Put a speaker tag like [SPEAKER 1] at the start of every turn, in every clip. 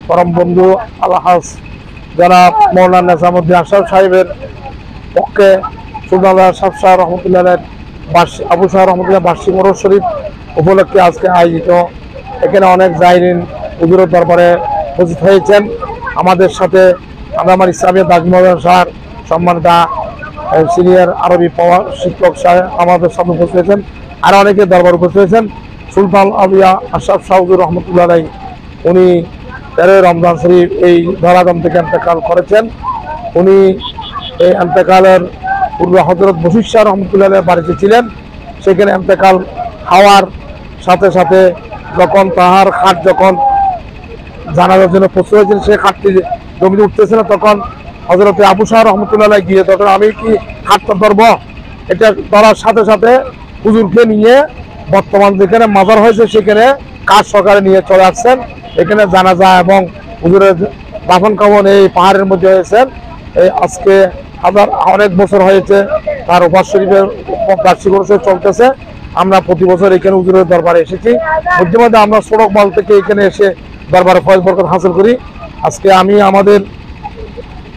[SPEAKER 1] পরম বন্ধু আলহাজ জনাব মৌলানা নিজামুদ্দিন আশরাফ সাহেবের পক্ষে সুলতান আশরাফ শাহ রহমতুল্লাহ আবু শাহ রহমতুল্লাহ বার্ষিক ওরস শরীফ উপলক্ষে আজকে আয়োজিত। এখানে অনেক জাহিরিন হুজুরের দরবারে উপস্থিত হয়েছেন। আমাদের সাথে আমার ইসলামী দাজমৌলানা শাহ সম্মানিতা সিনিয়র আরবি পাওয়া শিক্ষক সাহেব আমাদের সাথে উপস্থিত হয়েছেন। আর অনেকে দরবার উপস্থিত হয়েছেন। সুলতান আবিয়া আশরাফ শাহ রহমতুল্লাহ উনি 13 রমজান শরীফ এই ধরাধাম থেকে ইন্তেকাল করেছেন। উনি এই ইন্তেকালের পূর্বে হযরত বশির শাহ রহমতুল্লাহ বাড়িতে ছিলেন। সেখানে ইন্তেকাল হওয়ার সাথে সাথে যখন তাহার খাট যখন জানাজার জন্য প্রস্তুত হয়েছিল, সে খাটটি জমিতে উঠতেছিল, তখন হযরত আবু শাহ রহমতুল্লাহ গিয়ে তখন আমি কি খাটটা ধরবো, এটা ধরার সাথে সাথে হুজুরকে নিয়ে বর্তমান যেখানে মাজার হয়েছে সেখানে কাজ সহকারে নিয়ে চলে আসছেন। এখানে জানাজা এবং হুজুরের দাফন কাফন এই পাহাড়ের মধ্যে হয়েছে। এই আজকে অনেক বছর হয়েছে তার ওপার শরীফের বার্ষিক অনুষ্ঠান চলতেছে। আমরা প্রতি বছর এখানে হুজুরের দরবারে এসেছি। মধ্যে মধ্যে আমরা সড়ক বল থেকে এখানে এসে দরবারে ফয়েজ বরকত হাসিল করি। আজকে আমি আমাদের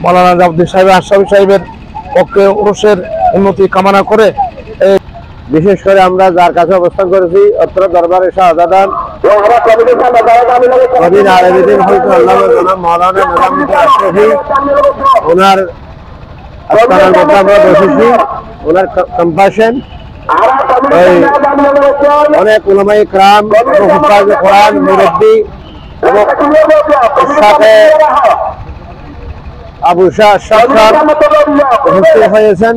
[SPEAKER 1] মৌলানা নিজামুদ্দিন সাহেব আশরাফি সাহেবের পক্ষে ওরসের উন্নতি কামনা করে বিশেষ করে আমরা যার কাছে অবস্থান করেছি অত্র দরবারে শাহজাদান মৌলানা নিজামুদ্দিন আশরাফি ওনার আস্তানার মধ্যে আমরা বসেছি। ওনার কম্পাশন অনেক উলামায়ে কেরাম, হুফাজে কোরআন, মুরব্বি এবং সাথে আবু শাহ আশরাফ উপস্থিত হয়েছেন।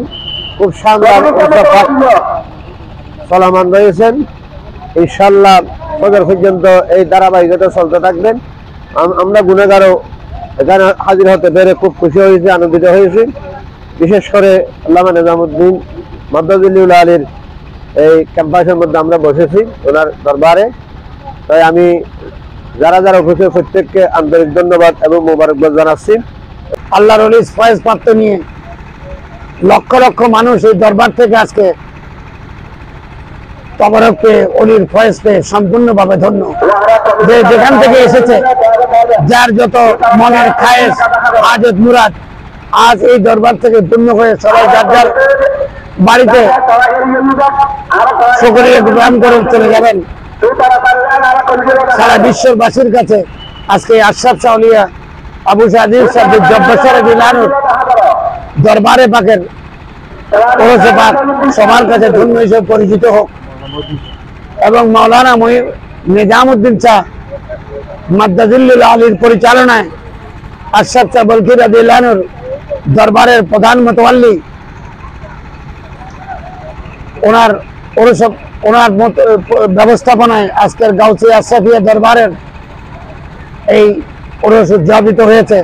[SPEAKER 1] খুব শানদার চলমান রয়েছেন। ইনশাআল্লাহ ফজর পর্যন্ত এই ধারাবাহিকতা চলতে থাকবেন। আমরা গুনাহগারও এখানে হাজির হতে পেরে খুব খুশি হয়েছি, আনন্দিত হয়েছি। বিশেষ করে আল্লামা নিজামুদ্দিন মাদ্দাজিল্লাহ আলীর এই ক্যাম্পাসের মধ্যে আমরা বসেছি ওনার দরবারে। তাই আমি যারা যারা উপস্থিত প্রত্যেককে আন্তরিক ধন্যবাদ এবং মোবারকবাদ জানাচ্ছি।
[SPEAKER 2] আল্লাহর ওলির ফয়েজ প্রাপ্ত নিয়ে লক্ষ লক্ষ মানুষ এই দরবার থেকে আজকে তবরক পেয়ে অলির ফয়েজ পেয়ে সম্পূর্ণভাবে ধন্য। যে যেখান থেকে এসেছে, যার যত মনের খায়েশ হাজত মুরাদ আজ এই দরবার থেকে পূর্ণ হয়ে সবাই যার যার বাড়িতে শুকরিয়া গ্রহণ করে চলে যাবেন। সারা বিশ্ববাসীর কাছে আজকে আশরাফ শাহ আউলিয়া আবু সাদির সাহেব জব্বার দিলানুর দরবারে পাকের ওরসে পাক সবার কাছে ধন্য হিসেবে পরিচিত হোক এবং মাওলানা নিজামুদ্দিন শাহ মাদ্দাজিল্লাহ আলীর পরিচালনায় আশরাফ শাহ বলকি রাদিয়াল্লাহু আনহুর দরবারের প্রধান মুতাওয়াল্লি ওনার ব্যবস্থাপনায় আজকের গাউসিয়া আশরাফিয়া দরবারের এই ওরস উদযাপিত হয়েছে।